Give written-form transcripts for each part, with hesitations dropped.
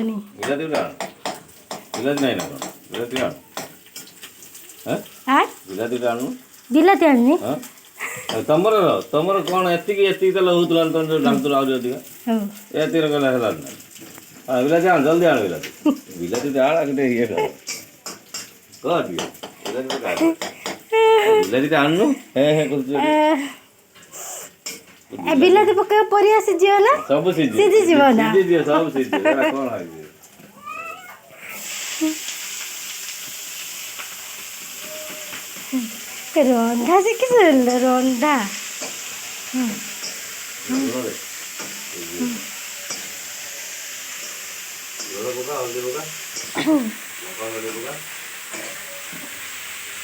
ବିଲାତି ଗୋଟେ ଆଣ ବିଲାତି ନାହିଁ ନା କ'ଣ ବିଲାତି ଆଣ ବିଲାତି ଗୋଟେ ଆଣୁ ବିଲାତି ଆଣିନି ହଁ ତମର କ'ଣ ଏତିକି ତାହେଲେ ହଉଥିଲା ତମେ ଯେଉଁ ଜାଣୁଥିଲ ଆହୁରି ଅଧିକା ଏତିକି ଗଲେ ହେଲାନି ନା ହଁ ବିଲାତି ଆଣ ଜଲ୍ଦି ଆଣ ବିଲାତି ଆଣ ଗୋଟେ ଇଏ କହ ଟିକେ ବିଲାତି ଆଣୁନୁ ବିଲାତି ପକେଇବା ପରିବା ସିଝିବ ନା ସବୁ ସିଝିଯିବ ନା ସିଝିଯିବ ସବୁ ସିଝିଯିବ କ'ଣ ହେଇଯିବ ରନ୍ଧା ଶିଖିଛୁ ରନ୍ଧା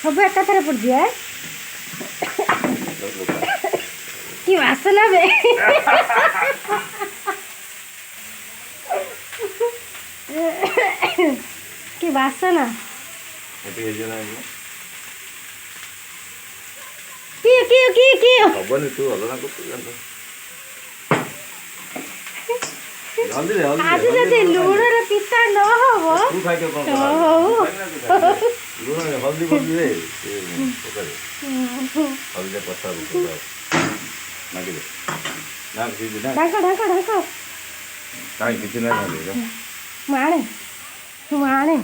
ସବୁ ଏକାଥରେ ପଡିଯିବ କି ବାସନା ବେ କି ବାସନା କିଏ ହବନି ତୁ ଅଲଗା କରୁଛୁ ଆଜି ଯଦି ଲୁଣର ପିତା ନ ହବ ତୁ ଖାଇତେ କ'ଣ ହଉ ଲୁଣ ହଳଦୀ ହଳଦୀଟା କଷା ମାଗିଦେ ନା କିଛି ନା ଢାଙ୍କ କାହିଁ କିଛି ନାହିଁ ମୁଁ ଆଣେ